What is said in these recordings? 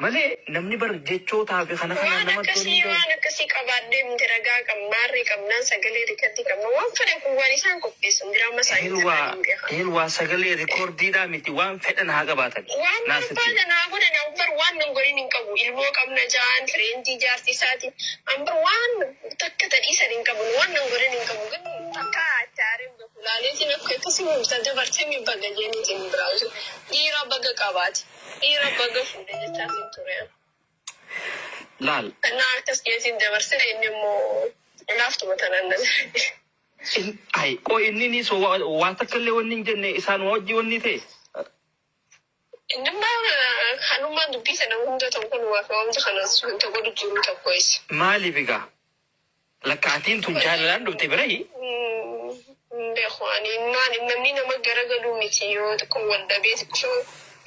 Malee namni bar jechootaa fi kana namatti toluu waan akkasii qabaadhee mintiragaa qabnaarri qabnaan sagalee riikardii qabna waan fedhe kun waan isaan qopheessu diraama waa sagalee rikoordiidhaa miti waan fedhan haa qabaatan. Waan barbaadan haa godhan ambar waan nan godhin hin qabu ilmoo qabna ja'an fireentii jaartii isaati ambar waan takka tadhiisan hin qabu waan nan godhin hin qabu gan takka achaareen bakulaaleetiin akka akkasii mumsa dabarsee mi baga jeeniitiin biraawusu dhiira baga qabaati. Dhiira baga fuudhee jechaatiin ture. Laal. Kanaa akkas dhiyeessiin dabarsee inni immoo laaftuma tanaan dhala. Qoo inni waan takka illee wanni hin jenne isaan wajji wanni ta'e. Innimmaa kanummaa dubbii sana hunda tokko nu waafa wanta kanas wanta godhu jiru tokko isa. Maaliif egaa? Lakkaatiin tun jaalalaan dhufte birayi? Beeku ani namni nama garagalu miti yoo tokko wanda beeku.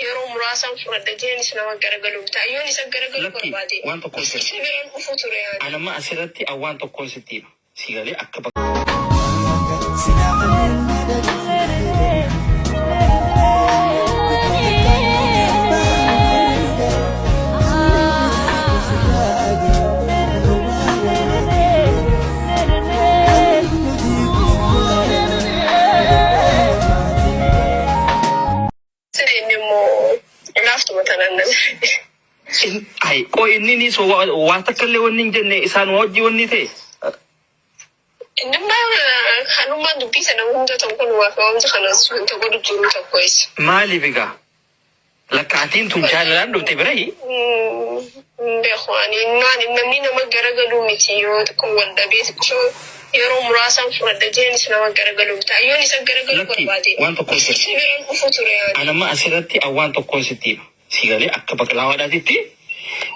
Yeroo muraasaan fudhadha jeenis nama garagalu taayyoon isa garagalu barbaade. Waan tokkoon sitti. Sibiraan dhufuu ture yaani. Anamma asirratti waan tokkoon sitti siigalee akka qoo inni waan takka illee wanni hin jenne isaan wajji wanni ta'e. Innimmaa kanummaa dubbii sana hunda tokko nu waafa wanta kanas wanta godhu jiru tokko isa. Maaliif egaa? Lakkaatiin tun jaalalaan dhufte birayi? Beeku ani namni nama garagalu miti yoo tokko wanda beeku yeroo muraasaan fudhadha jeenis nama garagalu taayyoon isa garagalu barbaade. Waan tokkoon sitti. Sibiraan dhufuu ture yaani. Anamma asirratti waan tokkoon sitti siigalee akka baqlaawaadhaatitti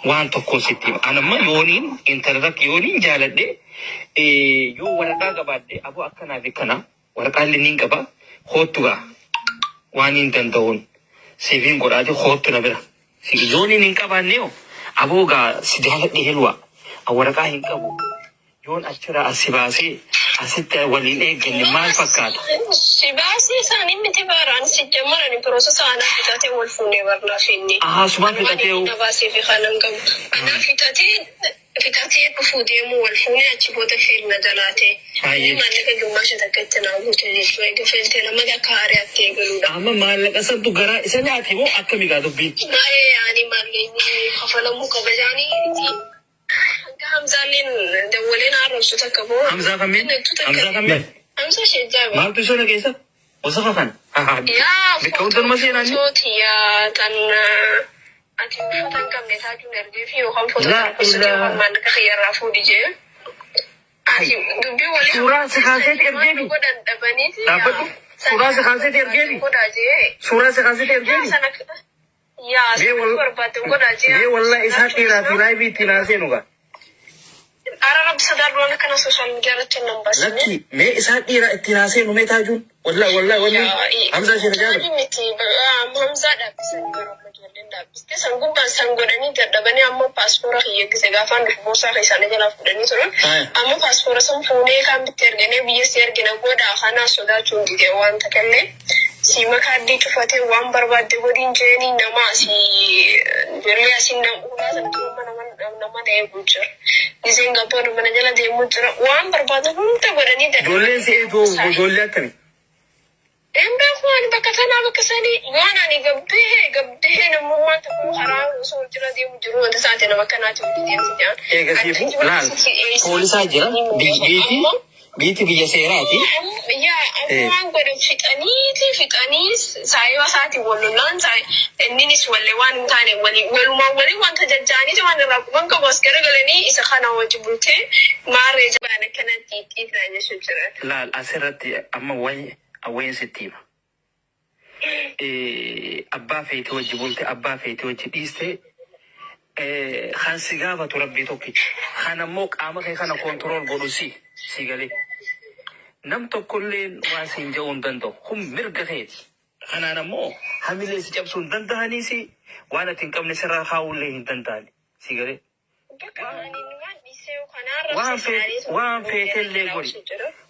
waan tokkoon sitti anamma yooniin intarratti yooniin jaaladhe yoo waraqaa qabaadhe aboo akkanaa fi kana waraqaa illee niin qaba hoottugaa waan hin danda'uun sifiin godhaate hoottu na bira yooniin hin qabaanne aboo gaa si jaaladhe helwaa waraqaa hin qabu yoon achirraa as si baasee asitti waliin eegganne maal fakkaata? Si baasii isaanii miti baaraan si jammarani pirooseesa aanaa fixatee wal fuunee barnaaf inni. Sumaan fixatee na baasee fi kanan qabu. Aanaa fixatee dhufuu deemu wal fuunee achi booda feerna dalaatee. Inni maallaqa gummaasha takka itti naa guute jechuudha. Egaa feeltee nama akka haariyaatti eegaluudha. Amma maallaqa santu garaa isa nyaate moo akkami gaa dubbiin? Baay'ee yaani maallaqni kafalamuu qaba jaanii. Hamzaaleen dawaleen haaromsu takka boo. Hamzaa kameen? Hamzaa kameen? Hamza shejjaabe. Maaltu isa dhageessa? Wasafa kan? Yaa Bikka hundumaa seenaan. Fotooti yaa tan ati uffata hin qabne taajuun ergee fi yookaan fotoota kubbisatti yookaan maallaqa fayyarraa fuudhi jee. Ati dubbii waliin. Suuraa si kaaseeti ergee fi. Godhan dhabaniiti. Dhaabbadhu. Suuraa si kaaseeti ergee fi. Godhaa jee. Suuraa si kaaseeti ergee fi. Yaa sana barbaadde godhaa jee. Mee wallaa isaa dhiiraa fi laayibii itti naasee nuga. Arab sadarwaan kana social media irratti nan baasne. Lakki mee isaa dhiiraa itti naasee nu mee taajuun wallaahi Hamzaa ishee tajaajila. Miti Hamzaa dhaabbisan garuu ijoolleen dhaabbiste san gubbaan san godhanii dadhabanii ammoo paaspoora hiyyeeggise gaafaan dhufu boorsaa keessanii jalaa fudhanii turan. Ammoo paaspoora san fuunee kan bitti erganii biyya si ergina godhaa kanaa sodaachuun didee waan takallee siima kaardii cufatee waan barbaadde godhiin jeeni nama asii birrii asiin namuudhaa sanatti nama eeguu jira. Giseen gabboon mana jala deemuu jira waan barbaadu hunda godhanii dadhabanii. Ijoolleen si eeguu ijoollee akkamii? Embeekuun bakka kanaa bakka sanii waan ani gabbee namummaa tokko karaa osoo jira deemu jiru wanta isaati nama akkanaati hojii deemsi jedhan. Eegasiifu laal poolisaa jira biiti biyya seeraati. Yaa waan godhan fixanii saayiba isaati wallolaan inninis wallee waan hin taane walumaan walii wanta jajjaanii waan irraa kuban qabu as garagalanii isa kana wajji bultee maarree jabaan akkanatti xiixiidha jechuu jira. Laal asirratti amma awween sittiima. Abbaa feetee wajji bulte abbaa feetee wajji dhiiste kan si gaafatu rabbii tokkicha. Kan ammoo qaama kee kana koontirool godhu si galee. Nam tokkollee waan siin jedhuu hin danda'u. Kun mirga keeti. Kanaan ammoo hamilee si cabsuu hin danda'aniis waan ati hin qabne sirraa kaa'ullee hin danda'ani. Si galee.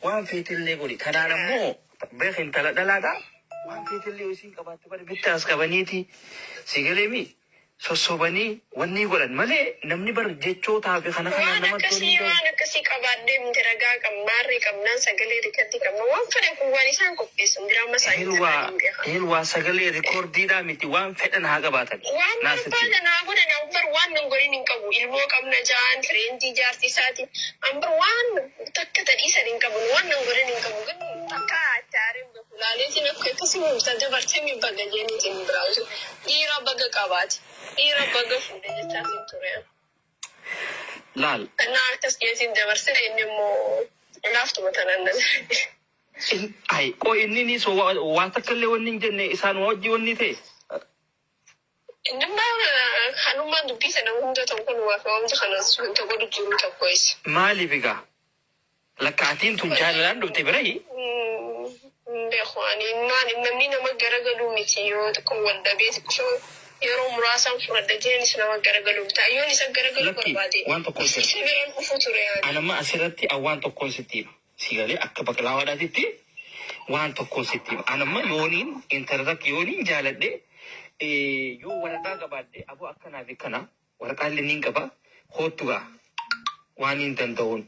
Waan feetellee godhi. Kanaan ammoo beekin tala dhalaadhaa. Waan feetellee isiin qabaatte bari bittaas qabaniiti. Si galee mi? sossobanii wanni godhan malee namni bar jechoota fi kana kana nama tolii waan akkasii qabaadhee miti ragaa qabnaarree qabnaan sagalee riikardii qabna waan fedhe kun waan isaan qopheessan diraama hilwaa sagalee rikoordiidhaa miti waan fedhan haa qabaatan. Waan barbaada naa godhan ambar waan nan godhin hin qabu ilmoo qabna jaan fireentii jaartii isaati ambar waan takka tadhiisan hin qabu waan nan godhin hin qabu gan takka achaareen bakulaaleetiin akka akkasii murta dabartee mi baga jeeniitiin biraawisu dhiira baga qabaati. Dhiira baga fuudhe jechaatiin ture. Laal. Kanaa akkas geessin dabarsine inni immoo laaftuma tanaan nazare. Ay, qoo inni ni so waan takka illee wanni hin jenne isaan wajji wanni ta'e. Inni maa hanummaan dubbii sana hunda ta'u kun waa ka'umsa kanas wanta godhu jiru tokko isa. Maaliif egaa? Lakkaatiin tun jaalalaan dhufte birayi? Beeku ani namni nama garagaluu miti yoo tokko wal dhabee xiqqoo yeroo muraasaan fudhadha jeenis nama garagaluu ta'a yoon isa garagaluu barbaade. Waan tokkoon sitti. Isa biraan dhufuu ture yaani. Anamma asirratti waan tokkoon sitti sigalee akka baqlaawaadhaatitti waan tokkoon sitti anamma yooniin intarratti yooniin jaaladhe yoo waraqaa qabaadhe aboo akkanaa fi kana waraqaan linniin qaba hoottugaa waan hin danda'uun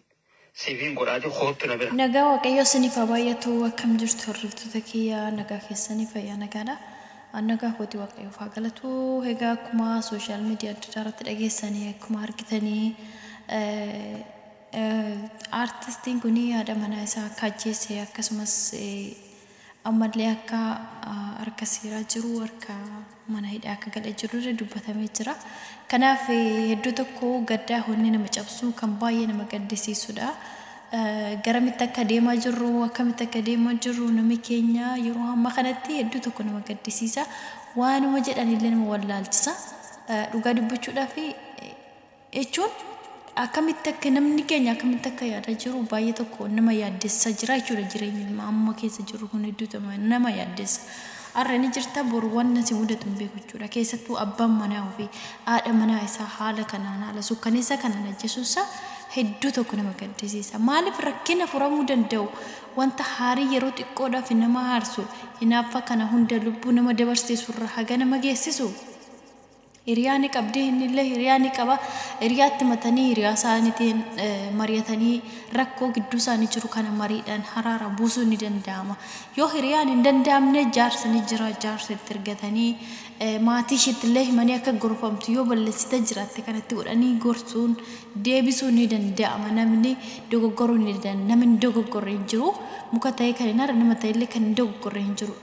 siifin godhaate hoottu na bira. Nagaa waaqayyo siniif baay'atu akkam jirtu hordoftoota kiyya nagaa keessanii fayyaa nagaadha. Nagaa kooti waaqayyo faa galatu egaa akkuma sooshaal miidiyaa adda addaa irratti dhageessanii akkuma argitanii artistiin kun haadha manaa isaa akka ajjeesse akkasumas ammallee akka harka seeraa jiru harka mana hidhaa akka galee jiru irra dubbatamee jira. Kanaaf hedduu tokko gaddaa honni nama cabsu kan baay'ee nama gaddisiisudha. Garamitti akka deemaa jirru akkamitti akka deemaa jirru namni keenya yeroo ammaa kanatti hedduu tokko nama gaddisiisa. Waanuma jedhanillee nama wallaalchisa. Dhugaa dubbachuudhaaf jechuun akkamitti akka namni keenya akkamitti akka yaadaa jiru baay'ee tokko nama yaaddessa jira jechuudha jireenya amma keessa jiru kun hedduu nama yaaddessa. Har'a ni jirta boru waan si mudatu hin beeku jechuudha. Keessattuu abbaan manaa ofii haadha manaa isaa haala kanaan haala sukkaneessa kanaan ajjeesuusaa hedduu tokko nama gaddisiisa. Maaliif rakkina furamuu danda'u wanta haarii yeroo xiqqoodhaaf nama aarsu hinaafa kana hunda lubbuu nama dabarsiisu irra haga nama geessisu. Hiriyaani qabdee innillee hiriyaani qaba. Hiriyaatti matanii hiriyaa isaaniitiin mari'atanii rakkoo gidduu isaanii jiru kana mariidhaan haraara buusuu ni danda'ama. Yoo hiriyaan hin danda'amne jaarsa ni jira jaarsa itti ergatanii maatii isheettillee himanii akka gorfamtu yoo balleessite jiraatte kanatti godhanii gorsuun deebisuu ni danda'ama. Namni dogoggoruu ni danda'a. Namni dogoggorre hin jiru. Muka ta'ee kan hin arre nama ta'ellee kan hin dogoggorre hin jiru.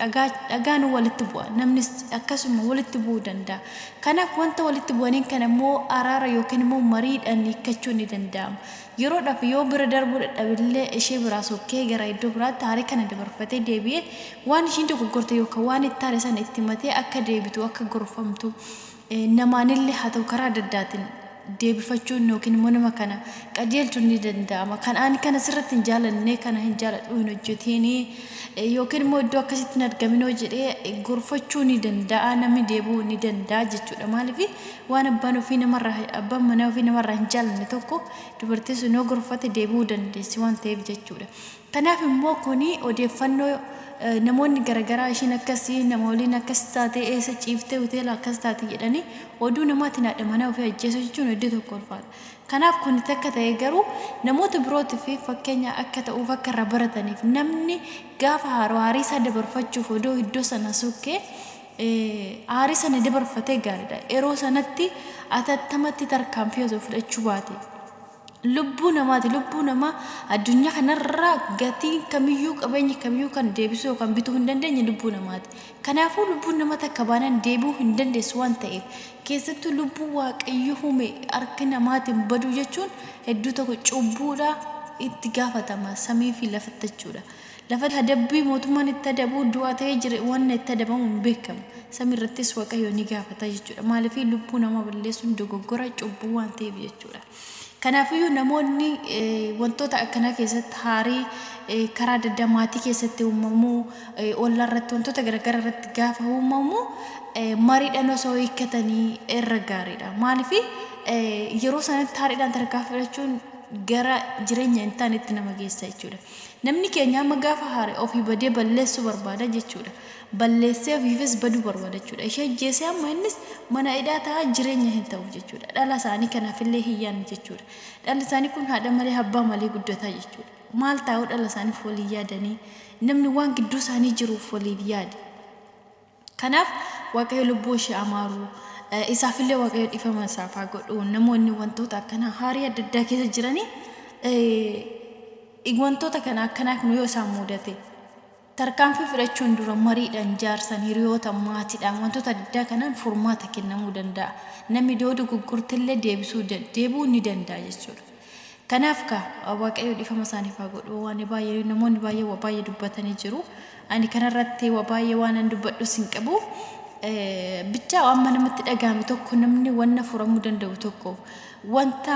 Dhagaan walitti bu'a. Namni akkasuma walitti bu'uu danda'a. Kanaaf wanta walitti bu'aniin kan immoo araara yookiin immoo mariidhaan hiikkachuu ni danda'ama. Yeroodhaaf yoo bira darbuu dadhabillee ishee biraa sokkee gara iddoo biraatti haarii kana dabarfatee deebi'ee waan ishiin dogoggorte yookaan waan itti haare sana itti matee akka deebitu akka gorfamtu namaanillee haa ta'u karaa adda addaatiin deebifachuun yookiin immoo nama kana qajeelchuun ni danda'ama. Kan ani kana sirratti hin jaalanne kana hin jaaladhu hin hojjetiin yookiin immoo iddoo akkasitti hin argaminoo jedhee gorfachuu ni danda'a namni deebi'uu ni danda'a jechuudha. Maaliif waan abbaan manaa ofii namarraa hin jaalanne tokko dubartiin sun yoo gorfate deebi'uu dandeessi waan ta'eef jechuudha. Kanaaf immoo kuni odeeffannoo namoonni garaagaraa ishiin akkasii nama waliin akkas taate eessa ciiftee hoteela akkas taate jedhanii oduu namaatiin haadha manaa ofii ajjeessu jechuun hedduu tokko ulfaata. Kanaaf kun takka ta'e garuu namoota birootiif fakkeenya akka ta'uuf akka irraa barataniif namni gaafa haarii isaa dabarfachuuf odoo iddoo sana sukkee haarii sana dabarfatee gaariidha. Yeroo sanatti atattamatti tarkaanfii osoo fudhachuu baate. Lubbuu namaati. Lubbuu namaa addunyaa kanarraa gatii kamiyyuu qabeenya kamiyyuu kan deebisuu yookaan bituu hin dandeenye lubbuu namaati. Kanaafuu lubbuun nama takka baanaan deebi'uu hin dandeessu waan ta'eef keessattuu lubbuu waaqayyo uume harka namaatiin baduu jechuun hedduu tokko cubbuudha itti gaafatama samii fi lafatti jechuudha. Lafa adabbii mootummaan itti adabu du'aa ta'ee jira waan itti adabamu hin beekamu. Samii irrattis waaqayyo ni gaafata jechuudha. Maaliif lubbuu namaa balleessuun dogoggora cubbuu waan ta'eef jechuudha. Kanaafuu namoonni wantoota akkanaa keessatti haarii karaa adda addaa maatii keessatti uumamuu ollaa irratti wantoota garaagaraa irratti gaafa uumamu mariidhaan osoo hiikkatanii irra gaariidha. Maaliif yeroo sanatti haariidhaan tarkaanfachuun gara jireenya hin taanetti nama geessa jechuudha. Namni keenya amma gaafa haare ofii badee balleessuu barbaada jechuudha. Balleessee ofiifis baduu barbaada jechuudha. Ishee jeesee amma innis mana hidhaa ta'a jireenya hin ta'u jechuudha. Dhala isaanii kanaafillee hin yaadne jechuudha. Dhalli isaanii kun haadha malee abbaa malee guddataa jechuudha. Maal ta'uu dhala isaaniif waliin yaadanii namni waan gidduu isaanii jiruuf waliin yaade. Kanaaf waaqayyo lubbuu ishee amaaru isaafillee waaqayyo dhiifama isaaf haa godhu. Namoonni wantoota akkana haarii adda addaa keessa jiranii wantoota kana akkanaa kun yoo isaan mudate tarkaanfii fudhachuun dura mariidhaan jaarsan hiriyoota maatiidhaan wantoota adda addaa kanaan furmaata kennamuu danda'a. Namni doodu gurgurtillee deebuu ni danda'a jechuudha. Kanaaf waaqayyo dhiifama isaaniif haa godhu. Waan baay'ee namoonni baay'ee dubbatanii jiru. Ani kanarratti baay'ee waan an dubbadhu sin qabu. Bicha amma namatti dhagaame tokko namni wanna furamuu danda'u tokko wanta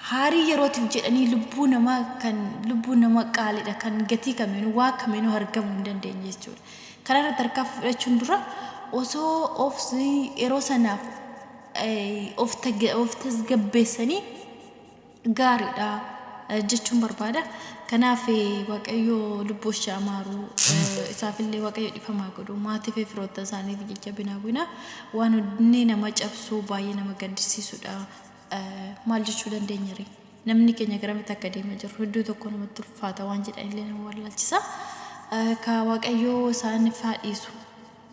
haarii yerootiif jedhanii lubbuu nama qaaliidha kan gatii kamiinuu waa kamiinuu argamuu hin dandeenye jechuudha. Kanarra tarkaanfii fudhachuun dura osoo yeroo sanaaf of tasgabbeessanii gaariidha jechuun barbaada. Kanaaf waaqayyo lubbuu ishee amaaru isaafillee waaqayyo dhiifama godhu. Maatii fi firoota isaaniif jajjabina waan inni nama cabsuu baay'ee nama gaddisiisudha. Maal jechuu dandeenya ree namni keenya garamitti akka deemaa jiru hedduu tokko namatti ulfaata waan jedhanillee nama wallaalchisa. Ka waaqayyo isaaniif haa dhiisu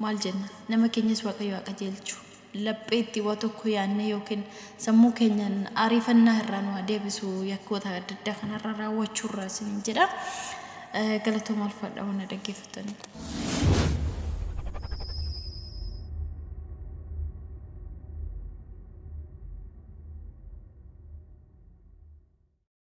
maal jenna nama keenyas waaqayyo haa qajeelchu. Lapheetti waa tokko yaanne yookiin sammuu keenyaan ariifannaa irraa nu deebisu yakkoota adda addaa kanarra raawwachuu irraa isiniin jedha. Galatooma ulfaadha waan dhaggeeffataniif.